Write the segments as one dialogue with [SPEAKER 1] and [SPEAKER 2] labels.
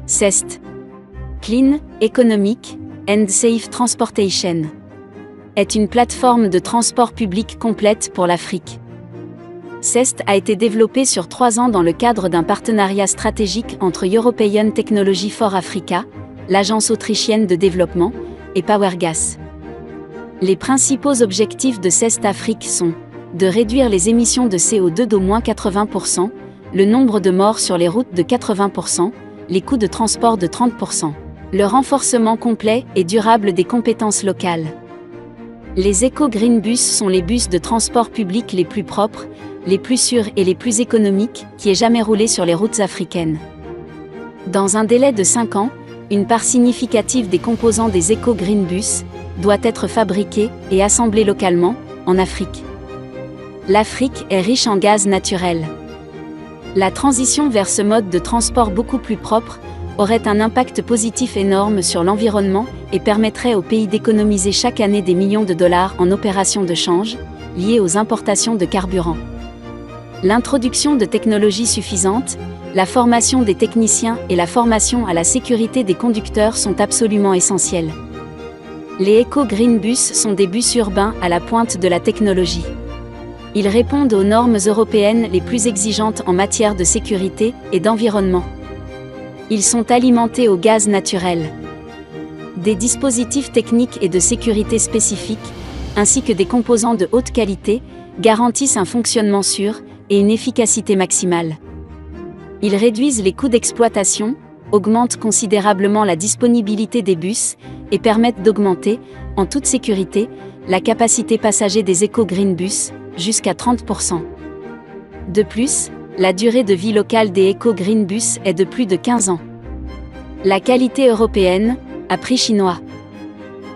[SPEAKER 1] CEST. Clean, Economic, and Safe Transportation. Est une plateforme de transport public complète pour l'Afrique. CEST a été développé sur 3 ans dans le cadre d'un partenariat stratégique entre European Technology for Africa, l'agence autrichienne de développement, et Powergas. Les principaux objectifs de CEST Afrique sont de réduire les émissions de CO2 d'au moins 80%, le nombre de morts sur les routes de 80%, les coûts de transport de 30%, le renforcement complet et durable des compétences locales. Les Eco-Green Bus sont les bus de transport public les plus propres, les plus sûrs et les plus économiques qui aient jamais roulé sur les routes africaines. Dans un délai de 5 ans, une part significative des composants des Eco-Green Bus doit être fabriquée et assemblée localement, en Afrique. L'Afrique est riche en gaz naturel. La transition vers ce mode de transport beaucoup plus propre aurait un impact positif énorme sur l'environnement et permettrait au pays d'économiser chaque année des millions de dollars en opérations de change, liées aux importations de carburant. L'introduction de technologies suffisantes, la formation des techniciens et la formation à la sécurité des conducteurs sont absolument essentielles. Les Eco-Green Bus sont des bus urbains à la pointe de la technologie. Ils répondent aux normes européennes les plus exigeantes en matière de sécurité et d'environnement. Ils sont alimentés au gaz naturel. Des dispositifs techniques et de sécurité spécifiques, ainsi que des composants de haute qualité, garantissent un fonctionnement sûr et une efficacité maximale. Ils réduisent les coûts d'exploitation, augmentent considérablement la disponibilité des bus et permettent d'augmenter, en toute sécurité, la capacité passager des Eco-Green Bus, jusqu'à 30%. De plus, la durée de vie locale des Eco-Green Bus est de plus de 15 ans. La qualité européenne, à prix chinois.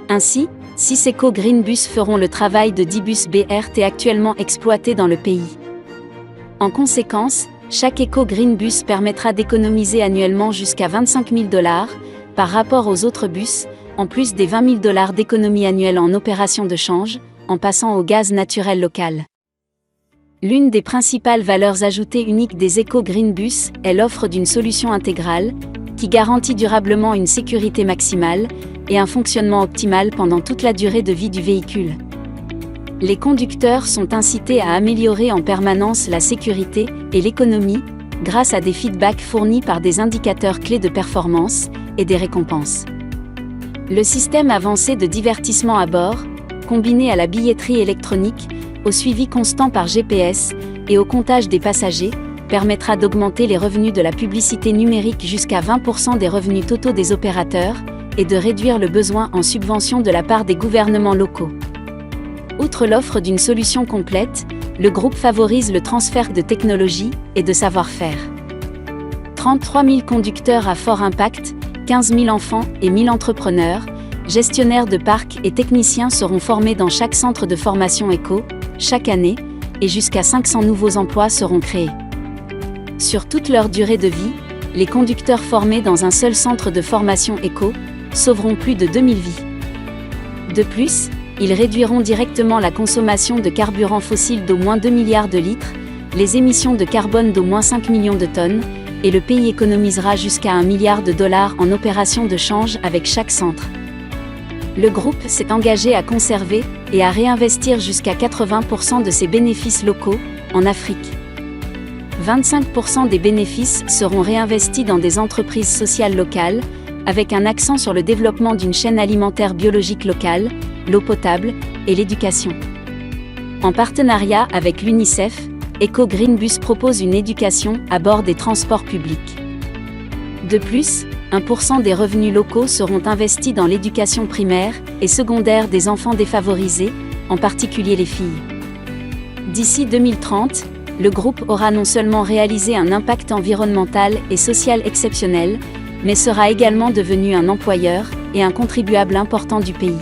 [SPEAKER 1] Ainsi, 6 Eco-Green Bus feront le travail de 10 bus BRT actuellement exploités dans le pays. En conséquence, chaque Eco-Green Bus permettra d'économiser annuellement jusqu'à 25 000 $ par rapport aux autres bus, en plus des 20 000 $ d'économie annuelle en opérations de change, en passant au gaz naturel local. L'une des principales valeurs ajoutées uniques des Eco-Green Bus est l'offre d'une solution intégrale, qui garantit durablement une sécurité maximale et un fonctionnement optimal pendant toute la durée de vie du véhicule. Les conducteurs sont incités à améliorer en permanence la sécurité et l'économie, grâce à des feedbacks fournis par des indicateurs clés de performance et des récompenses. Le système avancé de divertissement à bord, combiné à la billetterie électronique, au suivi constant par GPS et au comptage des passagers, permettra d'augmenter les revenus de la publicité numérique jusqu'à 20% des revenus totaux des opérateurs et de réduire le besoin en subventions de la part des gouvernements locaux. Outre l'offre d'une solution complète, le groupe favorise le transfert de technologie et de savoir-faire. 33 000 conducteurs à fort impact, 15 000 enfants et 1 000 entrepreneurs, gestionnaires de parcs et techniciens seront formés dans chaque centre de formation éco, chaque année, et jusqu'à 500 nouveaux emplois seront créés. Sur toute leur durée de vie, les conducteurs formés dans un seul centre de formation éco sauveront plus de 2000 vies. De plus, ils réduiront directement la consommation de carburant fossile d'au moins 2 milliards de litres, les émissions de carbone d'au moins 5 millions de tonnes, et le pays économisera jusqu'à 1 milliard de $ en opérations de change avec chaque centre. Le groupe s'est engagé à conserver et à réinvestir jusqu'à 80% de ses bénéfices locaux en Afrique. 25% des bénéfices seront réinvestis dans des entreprises sociales locales, avec un accent sur le développement d'une chaîne alimentaire biologique locale, l'eau potable et l'éducation. En partenariat avec l'UNICEF, Eco-Green Bus propose une éducation à bord des transports publics. De plus, 1% des revenus locaux seront investis dans l'éducation primaire et secondaire des enfants défavorisés, en particulier les filles. D'ici 2030, le groupe aura non seulement réalisé un impact environnemental et social exceptionnel, mais sera également devenu un employeur et un contribuable important du pays.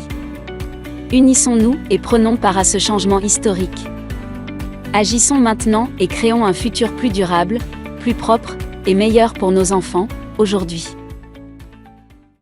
[SPEAKER 1] Unissons-nous et prenons part à ce changement historique. Agissons maintenant et créons un futur plus durable, plus propre et meilleur pour nos enfants, aujourd'hui.